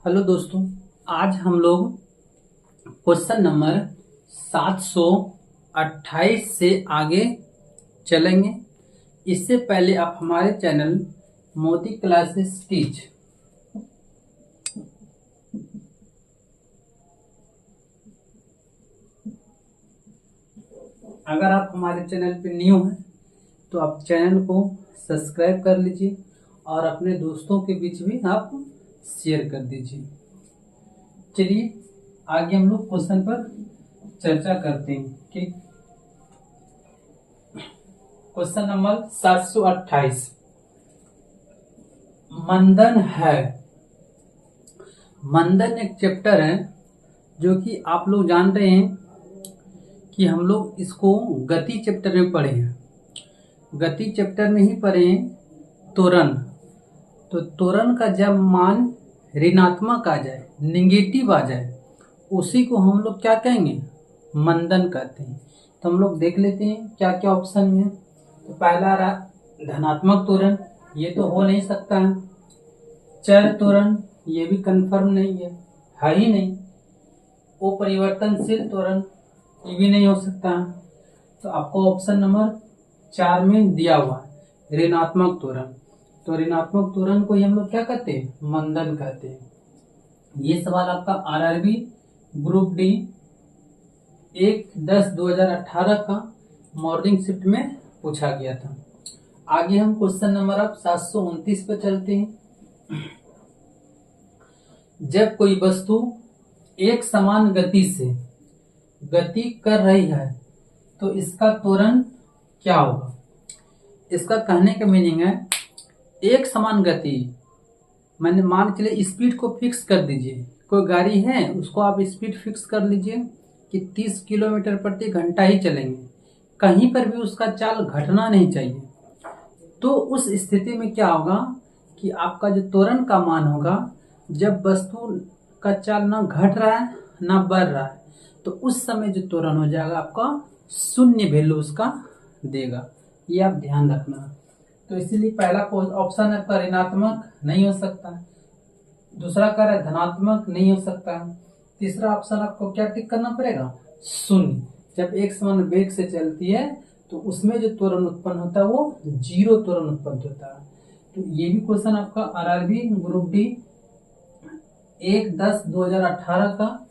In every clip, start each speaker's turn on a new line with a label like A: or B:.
A: Hello दोस्तों, आज हम लोग क्वेश्चन नंबर 728 से आगे चलेंगे। इससे पहले आप हमारे चैनल मोदी क्लासेस टीच अगर आप हमारे चैनल पे न्यू हैं तो आप चैनल को सब्सक्राइब कर लीजिए और अपने दोस्तों के बीच भी आप शेयर कर दीजिए। चलिए आगे हम लोग क्वेश्चन पर चर्चा करते हैं कि क्वेश्चन नंबर 728 मंदन है। मंदन एक चैप्टर है जो कि आप लोग जान रहे हैं कि हम लोग इसको गति चैप्टर में पढ़े हैं। गति चैप्टर में ही पढ़े हैं त्वरण। तो त्वरण का जब मान ऋणात्मक आ जाए, निगेटिव आ जाए, उसी को हम लोग क्या कहेंगे? मंदन कहते हैं। तो हम लोग देख लेते हैं क्या क्या ऑप्शन में है। तो पहला रहा धनात्मक त्वरण, ये तो हो नहीं सकता है। चर त्वरण, ये भी कंफर्म नहीं है ही नहीं। अपरिवर्तनशील त्वरण, ये भी नहीं हो सकता है। तो आपको ऑप्शन नंबर 4 में दिया हुआ है ऋणात्मक त्वरण। तो ऋणात्मक त्वरण को ही हम लोग क्या कहते हैं? मंदन कहते हैं। ये सवाल आपका आरआरबी ग्रुप डी 1/10/2018 का मॉर्निंग शिफ्ट में पूछा गया था। आगे हम क्वेश्चन नंबर अब 729 पे चलते हैं। जब कोई वस्तु एक समान गति से गति कर रही है तो इसका त्वरण क्या होगा? इसका कहने का मीनिंग है एक समान गति, मैंने मान के चलिए स्पीड को फिक्स कर दीजिए। कोई गाड़ी है, उसको आप स्पीड फिक्स कर लीजिए कि 30 किलोमीटर प्रति घंटा ही चलेंगे, कहीं पर भी उसका चाल घटना नहीं चाहिए। तो उस स्थिति में क्या होगा कि आपका जो त्वरण का मान होगा, जब वस्तु का चाल ना घट रहा है ना बढ़ रहा है, तो उस समय जो त्वरण हो जाएगा आपका शून्य वैल्यू उसका देगा। ये आप ध्यान रखना। तो इसीलिए पहला ऑप्शन है आपका ऋणात्मक, नहीं हो सकता। दूसरा कह रहा है धनात्मक, नहीं हो सकता। तीसरा ऑप्शन आपको क्या टिक करना पड़ेगा? शून्य। जब एक समान वेग से चलती है तो उसमें जो त्वरण उत्पन्न होता है वो जीरो त्वरण उत्पन्न होता है। तो ये भी क्वेश्चन आपका आरआरबी ग्रुप डी 1/10/2018 का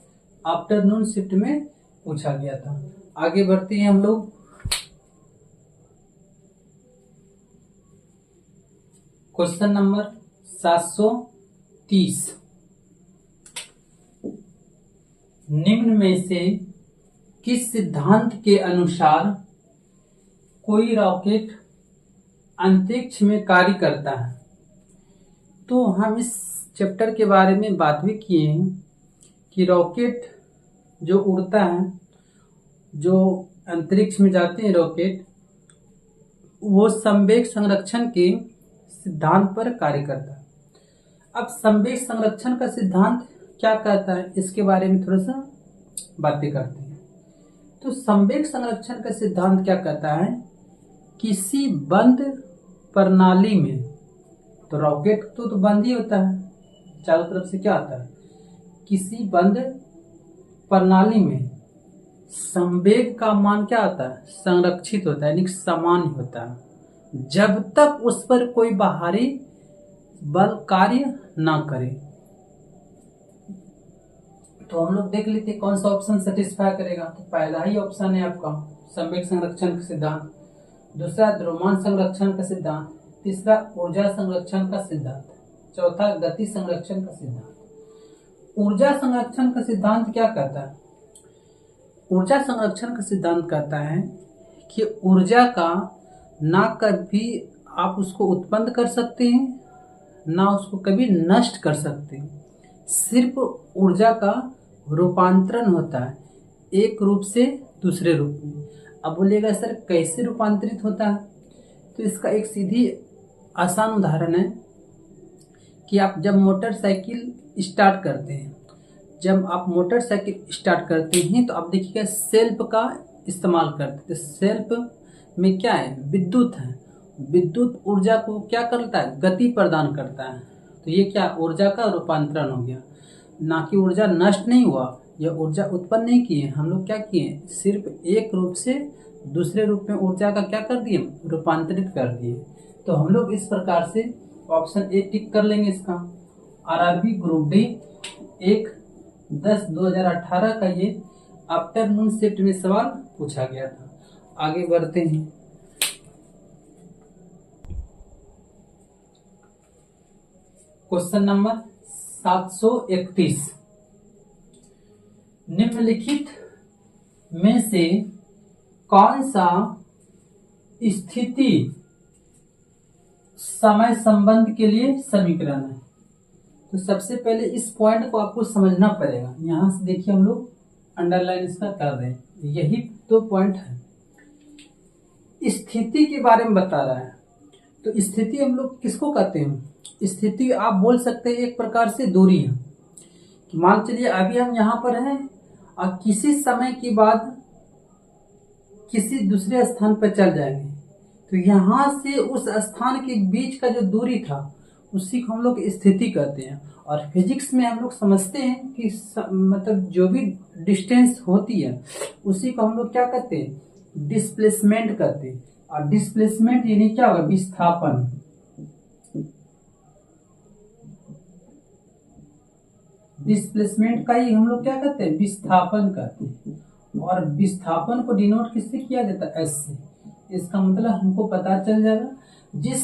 A: आफ्टरनून शिफ्ट में पूछा गया था। आगे बढ़ते हैं हम लोग। क्वेश्चन नंबर 730 निम्न में से किस सिद्धांत के अनुसार कोई रॉकेट अंतरिक्ष में कार्य करता है? तो हम इस चैप्टर के बारे में बात भी किए हैं कि रॉकेट जो उड़ता है, जो अंतरिक्ष में जाते हैं रॉकेट, वो संवेग संरक्षण के सिद्धांत पर कार्य करता है। अब संवेग संरक्षण का सिद्धांत क्या कहता है, इसके बारे में थोड़ा सा बातें करते हैं। तो संवेग संरक्षण का सिद्धांत क्या कहता है? किसी बंद प्रणाली में, तो रॉकेट तो बंद ही होता है, चारों तरफ से क्या आता है? किसी बंद प्रणाली में संवेग का मान क्या होता है? संरक्षित होता है, यानी समान होता है, जब तक उस पर कोई बाहरी बल कार्य ना करे। तो हम लोग देख लेते कौन सा ऑप्शन सेटिस्फाई करेगा। तो पहला ही ऑप्शन है आपका संवेग संरक्षण का सिद्धांत, दूसरा द्रव्यमान संरक्षण का सिद्धांत, तीसरा ऊर्जा संरक्षण का सिद्धांत, चौथा गति संरक्षण का सिद्धांत। ऊर्जा संरक्षण का सिद्धांत क्या कहता है? ऊर्जा संरक्षण का सिद्धांत कहता है कि ऊर्जा का ना कभी आप उसको उत्पन्न कर सकते हैं, ना उसको कभी नष्ट कर सकते हैं। सिर्फ ऊर्जा का रूपांतरण होता है एक रूप से दूसरे रूप में। अब बोलिएगा सर कैसे रूपांतरित होता है? तो इसका एक सीधी आसान उदाहरण है कि आप जब मोटरसाइकिल स्टार्ट करते हैं, जब आप मोटरसाइकिल स्टार्ट करते हैं तो आप देखिएगा सेल्फ का इस्तेमाल करते हैं। तो सेल्फ में क्या है? विद्युत है। विद्युत ऊर्जा को क्या करता है? गति प्रदान करता है। तो ये क्या ऊर्जा का रूपांतरण हो गया। ना कि ऊर्जा नष्ट नहीं हुआ या ऊर्जा उत्पन्न नहीं किए, हम लोग क्या किए, सिर्फ एक रूप से दूसरे रूप में ऊर्जा का क्या कर दिए, रूपांतरित कर दिए। तो हम लोग इस प्रकार से ऑप्शन ए टिक कर लेंगे इसका। आरआरबी ग्रुप डी 1/10/2018 का ये आफ्टरनून शिफ्ट में सवाल पूछा गया था। आगे बढ़ते हैं। क्वेश्चन नंबर 731, निम्नलिखित में से कौन सा स्थिति समय संबंध के लिए समीकरण है। तो सबसे पहले इस पॉइंट को आपको समझना पड़ेगा। यहां से देखिए हम लोग अंडरलाइन इसका कर रहे हैं, यही तो पॉइंट है। स्थिति के बारे में बता रहा है। तो स्थिति हम लोग किसको कहते हैं, स्थिति आप बोल सकते हैं एक प्रकार से दूरी है। कि मान चलिए अभी हम यहाँ पर हैं और किसी समय के बाद किसी दूसरे स्थान पर चल जाएंगे, तो यहाँ से उस स्थान के बीच का जो दूरी था उसी को हम लोग स्थिति कहते हैं। और फिजिक्स में हम लोग समझते हैं कि मतलब जो भी डिस्टेंस होती है उसी को हम लोग क्या कहते हैं, डिस्प्लेसमेंट कहते हैं। और डिस्प्लेसमेंट यानी क्या होगा, विस्थापन। डिस्प्लेसमेंट का ही हम लोग क्या कहते हैं, विस्थापन कहते हैं। और विस्थापन को डिनोट किससे किया जाता है, एस से। इसका मतलब हमको पता चल जाएगा जिस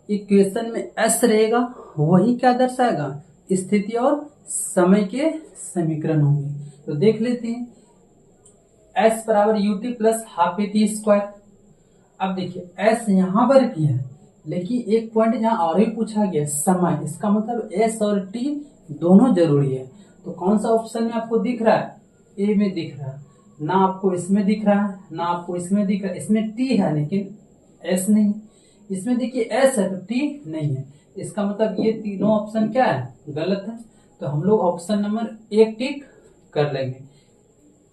A: इक्वेशन में एस रहेगा वही क्या दर्शाएगा, स्थिति और समय के समीकरण होंगे। तो देख लेते हैं, एस बराबर UT plus half A T square. अब देखिए एस यहाँ पर भी है, लेकिन एक पॉइंट जहाँ और ही पूछा गया समय, इसका मतलब एस और टी दोनों जरूरी है। तो कौन सा ऑप्शन में आपको दिख रहा है, ए में दिख रहा है, ना आपको इसमें दिख रहा है ना आपको इसमें दिख रहा है। इसमें टी है लेकिन एस नहीं, इसमें देखिए एस है तो टी नहीं है। इसका मतलब ये तीनों ऑप्शन क्या है, गलत है। तो हम लोग ऑप्शन नंबर एक टिक कर लेंगे।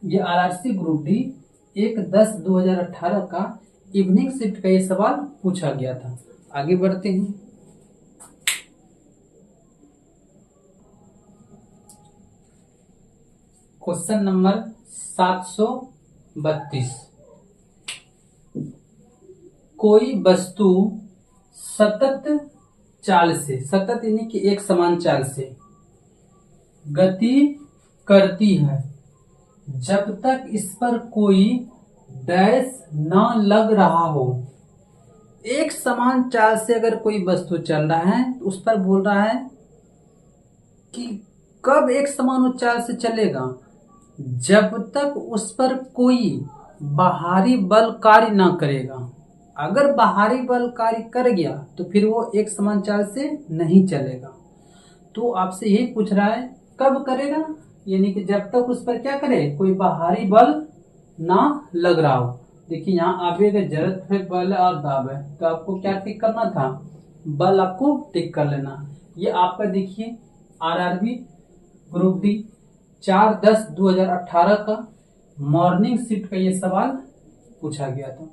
A: ये आरआरसी ग्रुप डी 1/10/2018 का इवनिंग शिफ्ट का ये सवाल पूछा गया था। आगे बढ़ते हैं। क्वेश्चन नंबर 732, कोई वस्तु सतत चाल से, सतत यानी कि एक समान चाल से गति करती है जब तक इस पर कोई डैश न लग रहा हो। एक समान चाल से अगर कोई वस्तु चल रहा है तो उस पर बोल रहा है कि कब एक समान चाल से चलेगा, जब तक उस पर कोई बाहरी बल कार्य ना करेगा। अगर बाहरी बल कार्य कर गया तो फिर वो एक समान चाल से नहीं चलेगा। तो आपसे यही पूछ रहा है कब करेगा, यानी कि जब तक उस पर क्या करे, कोई बाहरी बल ना लग रहा हो। देखिए यहाँ आवेग है, जड़त्व है, बल और दाब है, तो आपको क्या टिक करना था, बल आपको टिक कर लेना। ये आपका देखिए आरआरबी ग्रुप डी 4/10/2018 का मॉर्निंग शिफ्ट का ये सवाल पूछा गया था।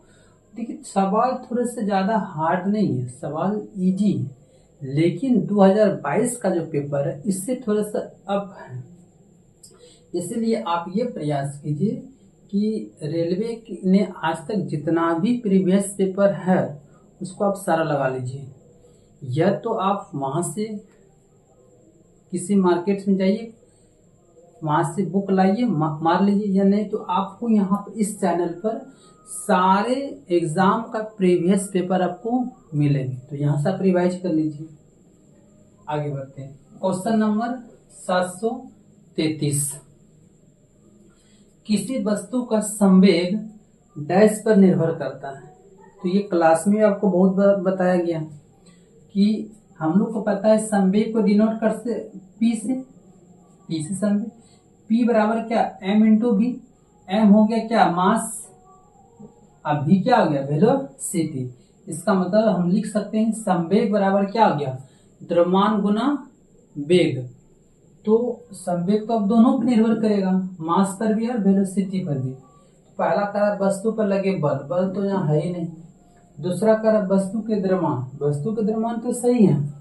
A: देखिए सवाल थोड़े से ज्यादा हार्ड नहीं है, सवाल इजी है, लेकिन 2022 का जो पेपर है इससे थोड़ा सा अप है। इसलिए आप ये प्रयास कीजिए कि रेलवे ने आज तक जितना भी प्रीवियस पेपर है उसको आप सारा लगा लीजिए। या तो आप वहां से किसी मार्केट में जाइए, वहां से बुक लाइए, मार लीजिए, या नहीं तो आपको यहाँ पर इस चैनल पर सारे एग्जाम का प्रीवियस पेपर आपको मिलेंगे, तो यहाँ से आप रिवाइज कर लीजिए। आगे बढ़ते हैं। क्वेश्चन नंबर 733, किसी वस्तु का संवेग डैश पर निर्भर करता है। तो ये क्लास में आपको बहुत बार बताया गया कि हम लोग को पता है संवेग को डिनोट कर से पी से संवेग, पी बराबर क्या, एम इंटू वी। एम हो गया क्या, मास, अब भी क्या हो गया, वेलोसिटी। इसका मतलब हम लिख सकते हैं संवेग बराबर क्या हो गया, द्रव्यमान गुना वेग। तो संवेग तो अब दोनों पर निर्भर करेगा, मास पर भी और वेलोसिटी पर भी। पहला कारण वस्तु पर लगे बल, बल तो यहाँ है ही नहीं। दूसरा कारण वस्तु के द्रव्यमान, वस्तु के द्रव्यमान तो सही है,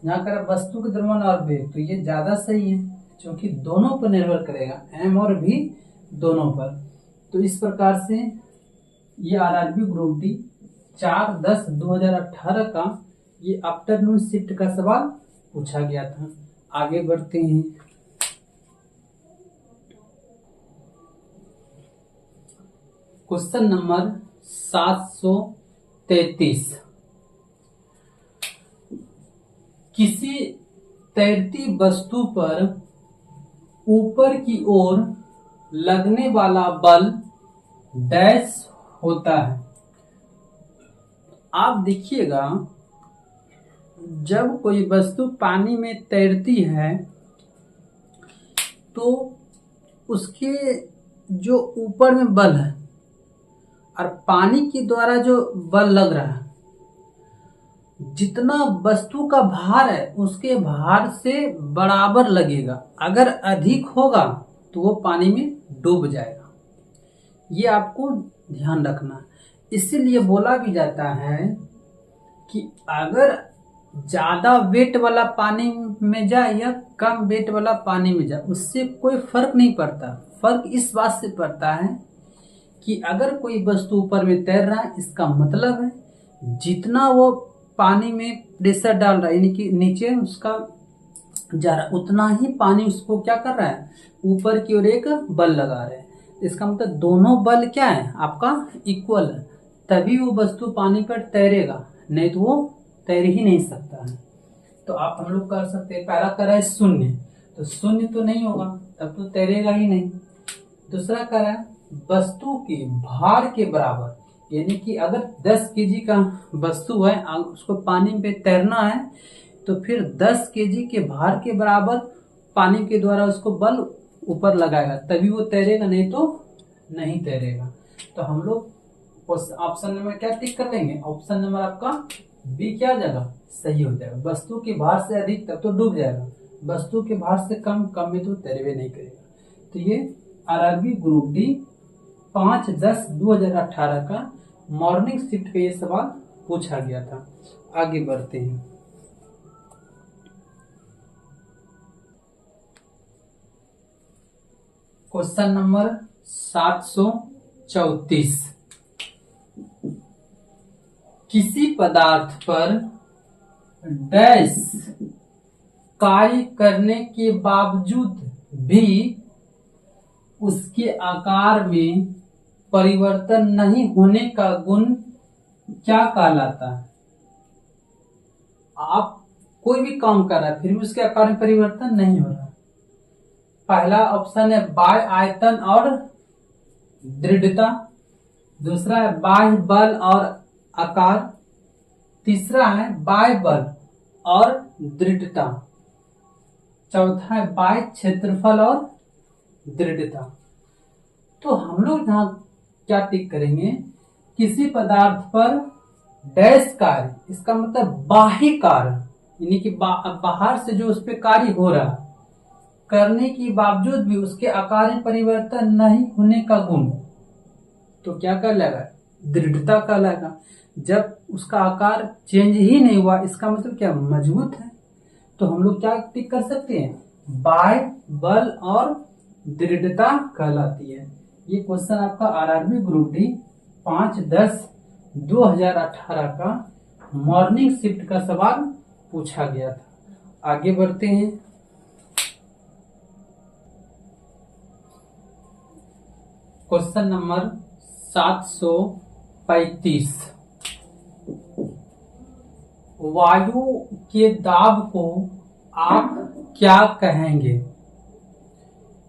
A: यहाँ कारण वस्तु के द्रव्यमान और वेग, तो ये ज्यादा सही है। क्योंकि दोनों पर निर्भर करेगा, एम और भी दोनों पर। तो इस प्रकार से ये आरआरबी ग्रुप डी 4/10/2018 का ये आफ्टरनून शिफ्ट का सवाल पूछा गया था। आगे बढ़ते हैं। Question number 733। किसी तैरती वस्तु पर ऊपर की ओर लगने वाला बल डैश होता है। आप देखिएगा, जब कोई वस्तु पानी में तैरती है तो उसके जो ऊपर में बल है और पानी के द्वारा जो बल लग रहा है, जितना वस्तु का भार है उसके भार से बराबर लगेगा। अगर अधिक होगा तो वो पानी में डूब जाएगा। ये आपको ध्यान रखना। इसीलिए बोला भी जाता है कि अगर ज्यादा वेट वाला पानी में जाए या कम वेट वाला पानी में जाए, उससे कोई फर्क नहीं पड़ता। फर्क इस बात से पड़ता है कि अगर कोई वस्तु ऊपर में तैर रहा है, इसका मतलब है जितना वो पानी में प्रेशर डाल रहा है, यानी कि नीचे उसका जा रहा है, उतना ही पानी उसको क्या कर रहा है, ऊपर की ओर एक बल लगा रहे हैं। इसका मतलब दोनों बल क्या है, आपका इक्वल है, तभी वो वस्तु पानी पर तैरेगा, नहीं तो वो तैर ही नहीं सकता है। तो आप हम लोग कर सकते हैं, पहला कर रहा है शून्य, तो शून्य तो नहीं होगा, तब तो तैरेगा ही नहीं। दूसरा कर रहा है वस्तु के भार के बराबर, यानी कि अगर 10 केजी का वस्तु है, उसको पानी पे तैरना है, तो फिर 10 केजी के भार के बराबर पानी के द्वारा उसको बल ऊपर लगाएगा, तभी वो तैरेगा, नहीं तो नहीं तैरेगा। तो हम लोग ऑप्शन नंबर क्या टिक कर लेंगे, ऑप्शन नंबर आपका बी क्या हो जाएगा, सही हो जाएगा। वस्तु के भार से अधिक तब तो डूब जाएगा, वस्तु के भार से कम में तो तैरवे नहीं करेगा। तो ये आरआरबी ग्रुप डी 5/10/2018 का मॉर्निंग शिफ्ट का ये सवाल पूछा गया था। आगे बढ़ते हैं। Question number 734। किसी पदार्थ पर डैश कार्य करने के बावजूद भी उसके आकार में परिवर्तन नहीं होने का गुण क्या कहलाता है। आप कोई भी काम कर रहा है फिर भी उसके आकार में परिवर्तन नहीं हो रहा। पहला ऑप्शन है बाह्य आयतन और दृढ़ता, दूसरा है बाह्य बल और आकार, तीसरा है बाह्य बल और दृढ़ता, चौथा है बाह्य क्षेत्रफल और दृढ़ता। तो हम लोग यहाँ क्या टिक करेंगे, किसी पदार्थ पर डैश कार्य, इसका मतलब बाह्य कार्य, यानी कि बाहर से जो उस पर कार्य हो रहा करने के बावजूद भी उसके आकार में परिवर्तन नहीं होने का गुण, तो क्या कहलाएगा, दृढ़ता कहलाएगा। जब उसका आकार चेंज ही नहीं हुआ, इसका मतलब क्या, मजबूत है। तो हम लोग क्या टिक कर सकते हैं, बाह्य बल और दृढ़ता कहलाती है। ये क्वेश्चन आपका आरआरबी ग्रुप डी 5/10/2018 का मॉर्निंग शिफ्ट का सवाल पूछा गया था। आगे बढ़ते हैं। Question number 735। वायु के दाब को आप क्या कहेंगे,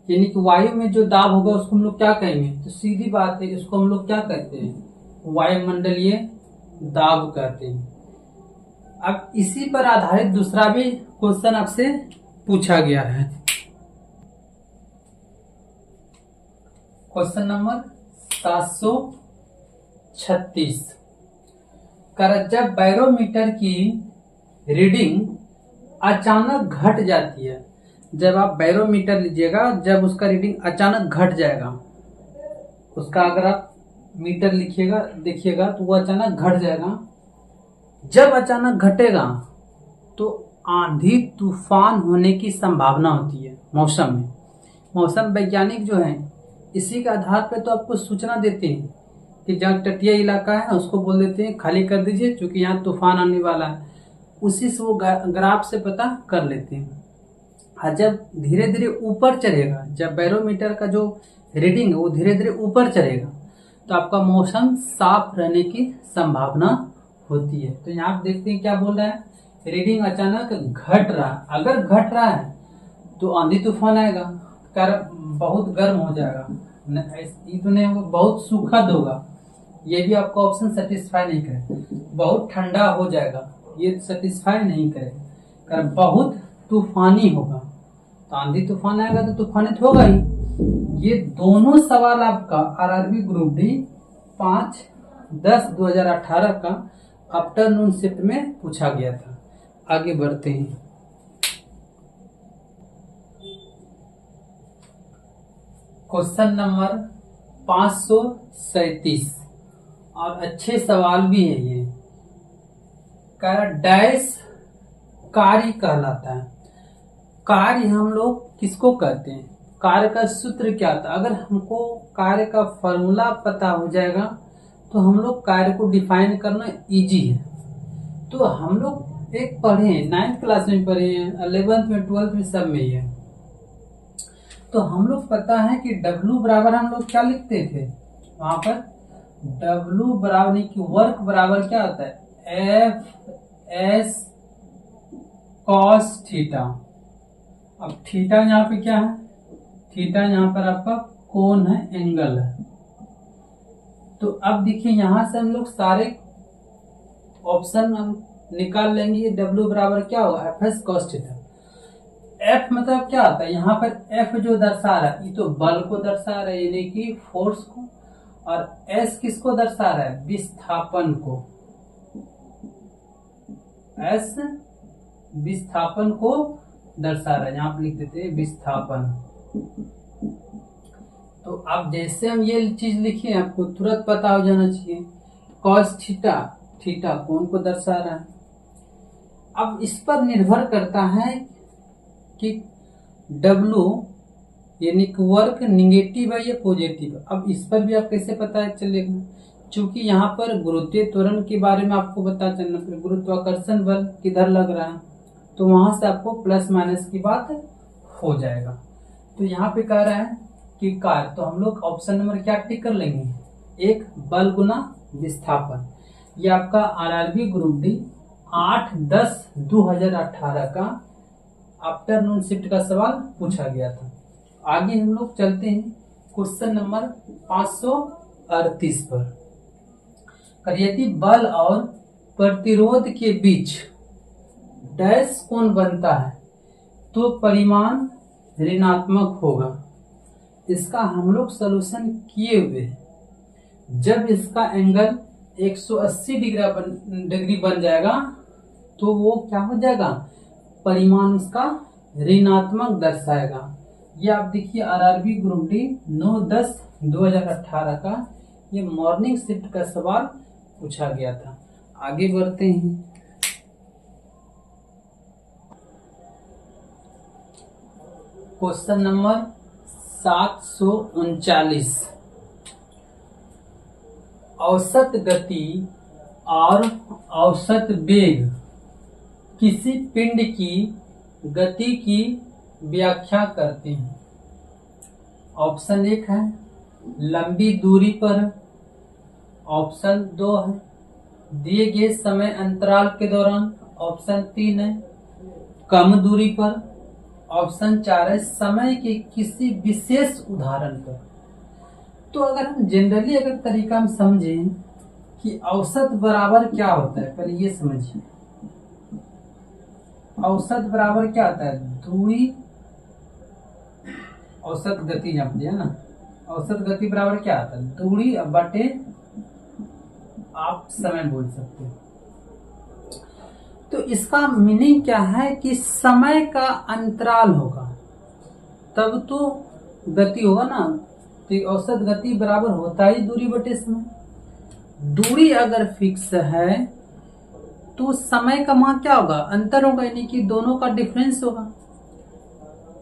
A: यानी कि वायु में जो दाब होगा उसको हम लोग क्या कहेंगे। तो सीधी बात है, इसको हम लोग क्या कहते हैं, वायुमंडलीय दाब कहते हैं। अब इसी पर आधारित दूसरा भी क्वेश्चन आपसे पूछा गया है। Question number 736। जब बैरोमीटर की रीडिंग अचानक घट जाती है, जब आप बैरोमीटर लीजिएगा, जब उसका रीडिंग अचानक घट जाएगा, उसका अगर आप मीटर लिखिएगा देखिएगा तो वो अचानक घट जाएगा। जब अचानक घटेगा तो आंधी तूफान होने की संभावना होती है मौसम में। मौसम वैज्ञानिक जो है इसी के आधार पर तो आपको सूचना देते हैं कि जहाँ तटीय इलाका है उसको बोल देते हैं खाली कर दीजिए क्योंकि यहाँ तूफान आने वाला है। उसी से वो ग्राफ से पता कर लेते हैं। और जब धीरे धीरे ऊपर चढ़ेगा, जब बैरोमीटर का जो रीडिंग है वो धीरे धीरे ऊपर चढ़ेगा तो आपका मौसम साफ रहने की संभावना होती है। तो यहाँ आप देखते हैं क्या बोल रहा है, रीडिंग अचानक घट रहा है। अगर घट रहा है तो आंधी तूफान आएगा, बहुत गर्म हो जाएगा, ये तो नहीं होगा, बहुत सुखद होगा, ये भी आपका ऑप्शन सेटिस्फाई नहीं करेगा। बहुत ठंडा हो जाएगा, ये सेटिस्फाई नहीं करेगा। कारण बहुत तूफानी होगा, तो आंधी तूफान आएगा तो तूफानित होगा ही। ये दोनों सवाल आपका आरआरबी ग्रुप डी 5/10/2018 का आफ्टरनून शिफ्ट में पूछा गया था। आगे बढ़ते हैं। क्वेश्चन नंबर 537 और अच्छे सवाल भी है ये। डैश कार्य कहलाता है। कार्य हम लोग किसको कहते हैं, कार्य का सूत्र क्या था। अगर हमको कार्य का फॉर्मूला पता हो जाएगा तो हम लोग कार्य को डिफाइन करना इजी है। तो हम लोग एक पढ़े हैं, 9th क्लास में पढ़े हैं, 11th में, 12th में, सब में ही है। तो हम लोग पता है कि W बराबर हम लोग क्या लिखते थे वहां पर, W बराबर नहीं कि वर्क बराबर क्या होता है, FS cos थीटा। अब थीटा यहाँ पे क्या है, थीटा यहाँ पर आपका कोण है, एंगल है। तो अब देखिए यहां से हम लोग सारे ऑप्शन हम निकाल लेंगे। W बराबर क्या होगा, FS cos थीटा। F मतलब क्या आता है, यहाँ पर F जो दर्शा रहा है ये तो बल को दर्शा रहा है, यानी कि फोर्स को, और S किसको दर्शा रहा है, विस्थापन को। S विस्थापन को दर्शा रहा है, यहाँ पर लिख देते हैं विस्थापन। तो अब जैसे हम ये चीज लिखे आपको तुरंत पता हो जाना चाहिए, cos थीटा, थीटा कोण को दर्शा रहा है। अब इस पर निर्भर करता है कि W यानी कि वर्क निगेटिव है या पॉजिटिव। अब इस पर भी आप कैसे पता चलेगा, क्योंकि यहाँ पर गुरुत्वीय त्वरण के बारे में आपको पता चलना पड़ेगा, गुरुत्वाकर्षण बल किधर लग रहा है, तो वहां से आपको प्लस माइनस की बात हो जाएगा। तो यहाँ पे कह रहा है कि कार्य, तो हम लोग ऑप्शन नंबर क्या टिक कर लेंगे, एक बल गुना विस्थापन। ये आपका आरआरबी ग्रुप डी 8/10/2018 का आफ्टरनून शिफ्ट का सवाल पूछा गया था। आगे हम लोग चलते हैं क्वेश्चन नंबर 538 पर। यदि बल और प्रतिरोध के बीच डैश कोण बनता है तो परिमाण ऋणात्मक होगा। इसका हम लोग सॉल्यूशन किए हुए हैं। जब इसका एंगल 180 डिग्री बन जाएगा तो वो क्या हो जाएगा, परिमाण उसका ऋणात्मक दर्शाएगा। ये आप देखिए आरआरबी ग्रुप डी 9/10/2018 का ये मॉर्निंग शिफ्ट का सवाल पूछा गया था। आगे बढ़ते हैं। Question number 739। औसत गति और औसत वेग किसी पिंड की गति की व्याख्या करते हैं। ऑप्शन 1 है लंबी दूरी पर, ऑप्शन 2 है दिए गए समय अंतराल के दौरान, ऑप्शन 3 है कम दूरी पर, ऑप्शन 4 है समय के किसी विशेष उदाहरण पर। तो अगर हम जनरली अगर तरीका हम समझें कि औसत बराबर क्या होता है, पहले ये समझिए। औसत बराबर क्या होता है, दूरी, औसत गति है ना, औसत गति बराबर क्या आता है, दूरी बटे आप समय बोल सकते हो। तो इसका मीनिंग क्या है कि समय का अंतराल होगा तब तो गति होगा ना। तो औसत गति बराबर होता ही दूरी बटे समय। दूरी अगर फिक्स है तो समय का वहां क्या होगा, अंतर होगा, यानी कि दोनों का डिफरेंस होगा।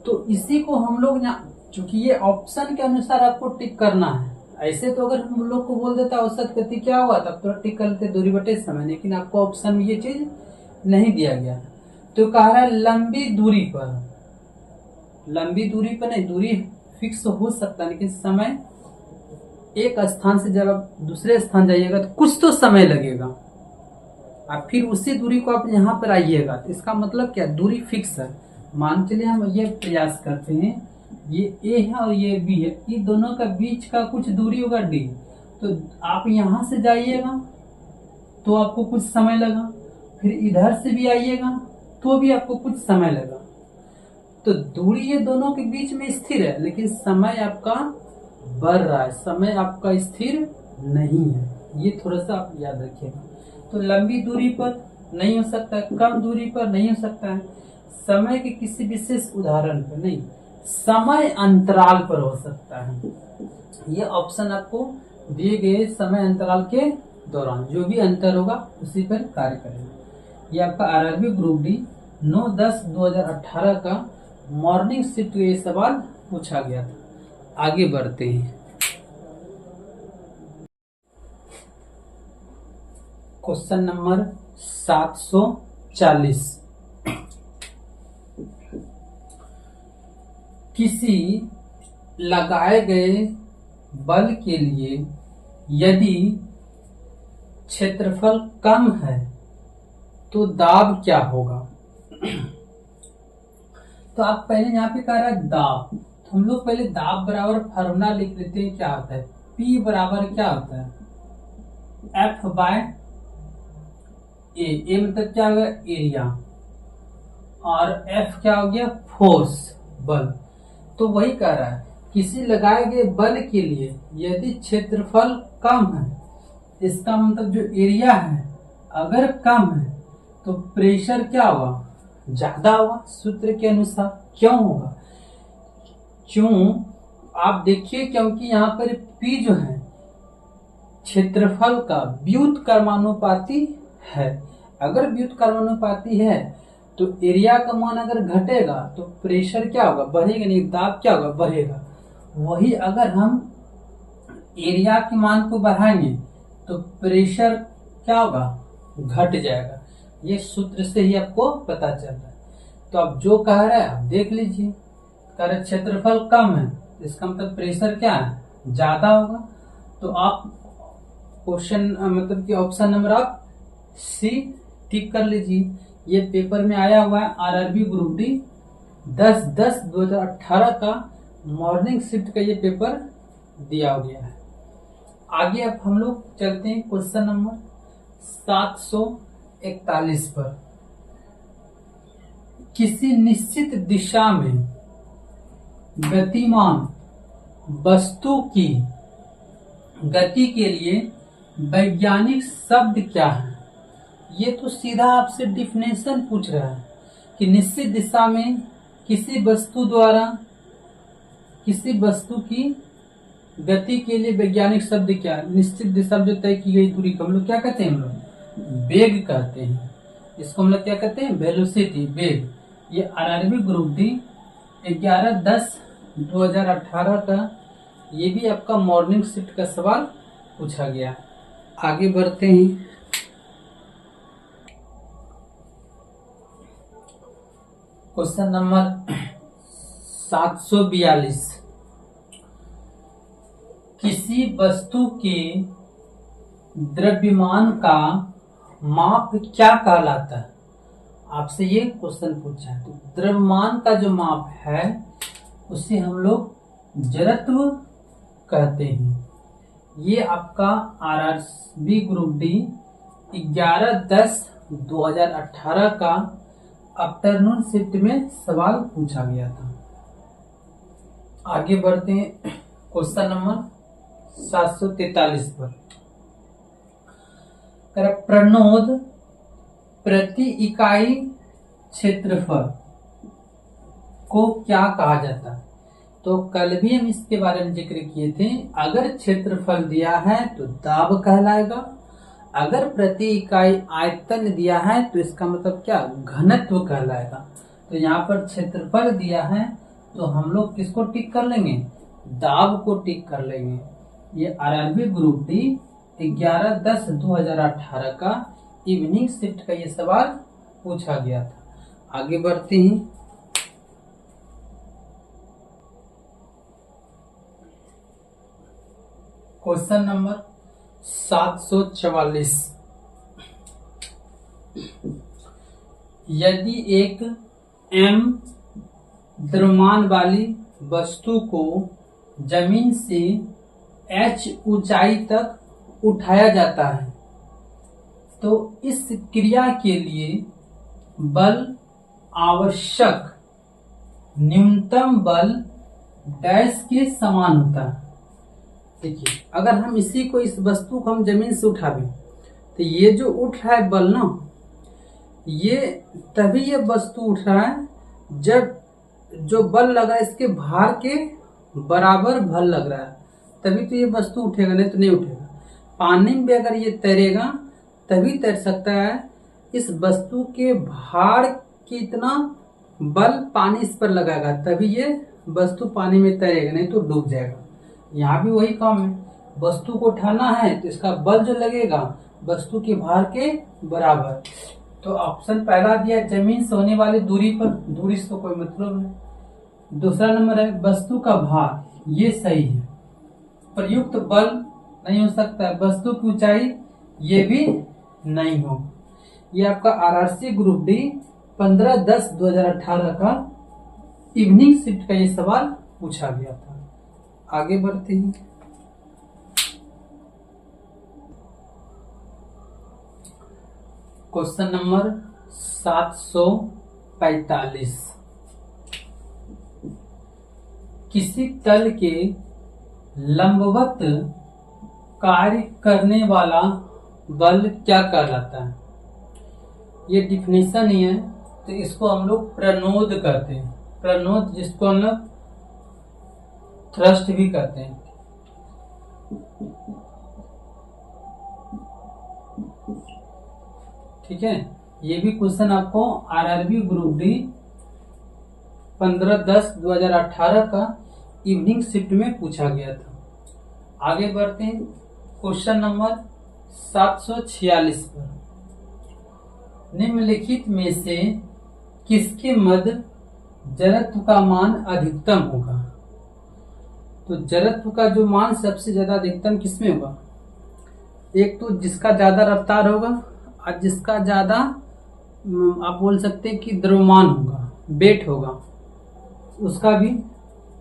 A: तो इसी को हम लोग यहाँ, चूंकि ये ऑप्शन के अनुसार आपको टिक करना है, ऐसे तो अगर हम लोग को बोल देता औसत गति क्या हुआ तब तो टिक कर लेते दूरी बटे समय, लेकिन आपको ऑप्शन में ये चीज नहीं दिया गया। तो कह रहा है लंबी दूरी पर, लंबी दूरी पर नहीं, दूरी फिक्स हो सकता है लेकिन समय, एक स्थान से जब आप दूसरे स्थान जाइएगा तो कुछ तो समय लगेगा, आप फिर उसी दूरी को आप यहाँ पर आइएगा, तो इसका मतलब क्या, दूरी फिक्स है। मान चलिए हम ये प्रयास करते हैं, ये ए है और ये बी है, इन दोनों का बीच का कुछ दूरी होगा डी, तो आप यहां से जाइएगा तो आपको कुछ समय लगा, फिर इधर से भी आइएगा तो भी आपको कुछ समय लगा। तो दूरी ये दोनों के बीच में स्थिर है, लेकिन समय आपका बढ़ रहा है, समय आपका स्थिर नहीं है, ये थोड़ा सा आप याद रखिएगा। तो लंबी दूरी पर नहीं हो सकता है, कम दूरी पर नहीं हो सकता है, समय के किसी विशेष उदाहरण पर नहीं, समय अंतराल पर हो सकता है। ये ऑप्शन आपको दिए गए समय अंतराल के दौरान जो भी अंतर होगा उसी पर कार्य करेगा। ये आपका आरआरबी ग्रुप डी 9/10/2018 का मॉर्निंग शिफ्ट ये सवाल पूछा गया था। आगे बढ़ते हैं। क्वेश्चन नंबर 740, किसी लगाए गए बल के लिए यदि क्षेत्रफल कम है तो दाब क्या होगा। तो आप पहले यहाँ पे कह रहा है दाब, तो हम लोग पहले दाब बराबर फार्मूला लिख लेते हैं, क्या होता है, P बराबर क्या होता है, F बाय ए मतलब क्या हो गया, एरिया, और F क्या हो गया, फोर्स, बल। तो वही कह रहा है किसी लगाए गए बल के लिए यदि क्षेत्रफल कम है, इसका मतलब जो एरिया है अगर कम है तो प्रेशर क्या होगा, ज्यादा होगा सूत्र के अनुसार। क्यों होगा, क्यों, आप देखिए क्योंकि यहाँ पर P जो है क्षेत्रफल का व्युत्क्रमानुपाती है, अगर व्युत्क्रमानुपाती है तो एरिया का मान अगर घटेगा तो प्रेशर क्या होगा, बढ़ेगा, नहीं दाब क्या होगा, बढ़ेगा। वही अगर हम एरिया के मान को बढ़ाएंगे तो प्रेशर क्या होगा, घट जाएगा। ये सूत्र से ही आपको पता चल रहा है। तो अब जो कह रहा है आप देख लीजिए, कह रहे क्षेत्रफल कम है, इसका मतलब प्रेशर क्या है, ज्यादा होगा। तो आप क्वेश्चन मतलब कि ऑप्शन नंबर आप सी टिक कर लीजिए। ये पेपर में आया हुआ है आरआरबी ग्रुप डी 10/10/2018 का मॉर्निंग शिफ्ट का ये पेपर दिया गया है। आगे अब हम लोग चलते हैं क्वेश्चन नंबर 741 पर। किसी निश्चित दिशा में गतिमान वस्तु की गति के लिए वैज्ञानिक शब्द क्या है। ये तो सीधा आपसे डिफिनेशन पूछ रहा है कि निश्चित दिशा में किसी वस्तु द्वारा किसी वस्तु की गति के लिए वैज्ञानिक शब्द क्या है। निश्चित दिशा में जो तय की गई दूरी को हम लोग क्या कहते हैं, हम लोग वेग कहते हैं। इसको हम लोग क्या कहते हैं, वेलोसिटी, वेग। ये आरआरबी ग्रुप डी 11/10/2018 का ये भी आपका मॉर्निंग शिफ्ट का सवाल पूछा गया। आगे बढ़ते हैं। क्वेश्चन नंबर 742, किसी वस्तु के द्रव्यमान का माप क्या कहलाता है। आपसे ये क्वेश्चन पूछा है। तो द्रव्यमान का जो माप है उसे हम लोग जड़त्व कहते हैं। ये आपका आरआरबी ग्रुप डी 11/10/2018 का आफ्टरनून शिफ्ट में सवाल पूछा गया था। आगे बढ़ते हैं क्वेश्चन नंबर 743 पर। प्रणोद प्रति इकाई क्षेत्रफल को क्या कहा जाता है। तो कल भी हम इसके बारे में जिक्र किए थे। अगर क्षेत्रफल दिया है तो दाब कहलाएगा, अगर प्रति इकाई आयतन दिया है तो इसका मतलब क्या, घनत्व कहलाएगा। तो यहाँ पर क्षेत्रफल दिया है तो हम लोग किसको टिक कर लेंगे, दाब को टिक कर लेंगे। ये आरआरबी ग्रुप डी 11/10/2018 का इवनिंग शिफ्ट का ये सवाल पूछा गया था। आगे बढ़ते हैं। Question number 744। यदि एक m द्रव्यमान वाली वस्तु को जमीन से h ऊंचाई तक उठाया जाता है तो इस क्रिया के लिए बल आवश्यक न्यूनतम बल डैश के समान होता है। देखिए, अगर हम इसी को, इस वस्तु को हम जमीन से उठावे तो ये जो उठ रहा है बल ना, ये तभी ये वस्तु उठ रहा है जब जो बल लगा इसके भार के बराबर बल लग रहा है, तभी तो ये वस्तु उठेगा, नहीं तो नहीं उठेगा। पानी में भी अगर ये तैरेगा तभी तैर सकता है, इस वस्तु के भार के इतना बल पानी इस पर लगाएगा तभी ये वस्तु पानी में तैरेगा, नहीं तो डूब जाएगा। यहाँ भी वही काम है, वस्तु को उठाना है तो इसका बल जो लगेगा वस्तु के भार के बराबर। तो ऑप्शन पहला दिया जमीन से होने वाली दूरी पर, दूरी से तो कोई मतलब नहीं। दूसरा नंबर है वस्तु का भार, ये सही है। प्रयुक्त बल नहीं हो सकता है, वस्तु की ऊंचाई ये भी नहीं हो। ये आपका आरआरसी ग्रुप डी 15/10/2018 का इवनिंग शिफ्ट का ये सवाल पूछा गया था। आगे बढ़ते हैं। Question number 745। किसी तल के लंबवत कार्य करने वाला बल क्या कहलाता है? ये डिफिनेशन ही है, तो इसको हम लोग प्रणोद कहते हैं। प्रणोद, जिसको हम लोग थ्रस्ट भी कहते हैं। ठीक है, ये भी क्वेश्चन आपको आरआरबी ग्रुप डी 15/10/2018 का इवनिंग शिफ्ट में पूछा गया था। आगे बढ़ते हैं क्वेश्चन नंबर 746 पर। निम्नलिखित में से किसके मध्य जड़त्व का मान अधिकतम होगा? तो जड़त्व का जो मान सबसे ज्यादा अधिकतम किसमें होगा? एक तो जिसका ज्यादा रफ्तार होगा और जिसका ज्यादा आप बोल सकते हैं कि द्रव्यमान होगा, वेट होगा, उसका भी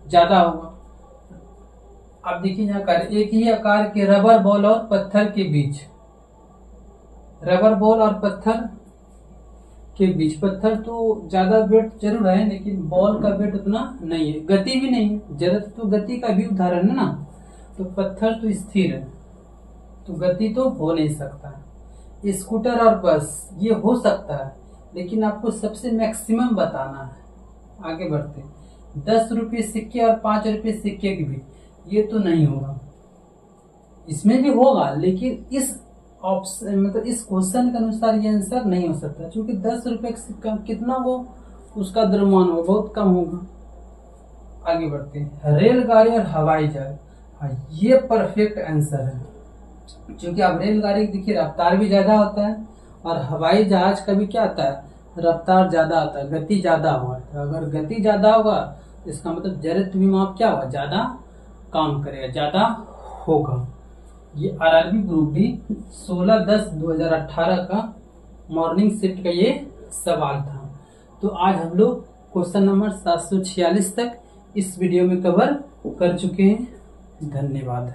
A: ज्यादा होगा। अब देखिए यहाँ कर एक ही आकार के रबर बॉल और पत्थर के बीच, रबर बॉल और पत्थर के बीच, पत्थर तो ज्यादा वेट जरूर है लेकिन बॉल का वेट उतना नहीं है, गति भी नहीं है। जड़त्व तो गति का भी उदाहरण है ना, तो पत्थर तो स्थिर है तो गति तो हो नहीं सकता है। स्कूटर और बस ये हो सकता है लेकिन आपको सबसे मैक्सिमम बताना है। आगे बढ़ते 10 रुपये सिक्के और 5 रुपये सिक्के के बीच, ये तो नहीं होगा। इसमें भी होगा लेकिन इस ऑप्शन मतलब इस क्वेश्चन के अनुसार ये आंसर नहीं हो सकता, क्योंकि 10 रुपए का सिक्का कितना हो उसका द्रव्यमान होगा, बहुत कम होगा। आगे बढ़ते हैं रेलगाड़ी और हवाई जहाज। ये परफेक्ट आंसर है, क्योंकि अब रेलगाड़ी देखिए रफ्तार भी ज्यादा होता है और हवाई जहाज का भी क्या आता है, रफ्तार ज्यादा आता है, गति ज्यादा होगा। तो अगर गति ज्यादा होगा तो इसका मतलब जड़त्व भी माप क्या होगा, ज्यादा काम करेगा, ज्यादा होगा। ये आरआरबी ग्रुप डी 16/10/2018 का मॉर्निंग शिफ्ट का ये सवाल था। तो आज हम लोग क्वेश्चन नंबर 746 तक इस वीडियो में कवर कर चुके हैं। धन्यवाद।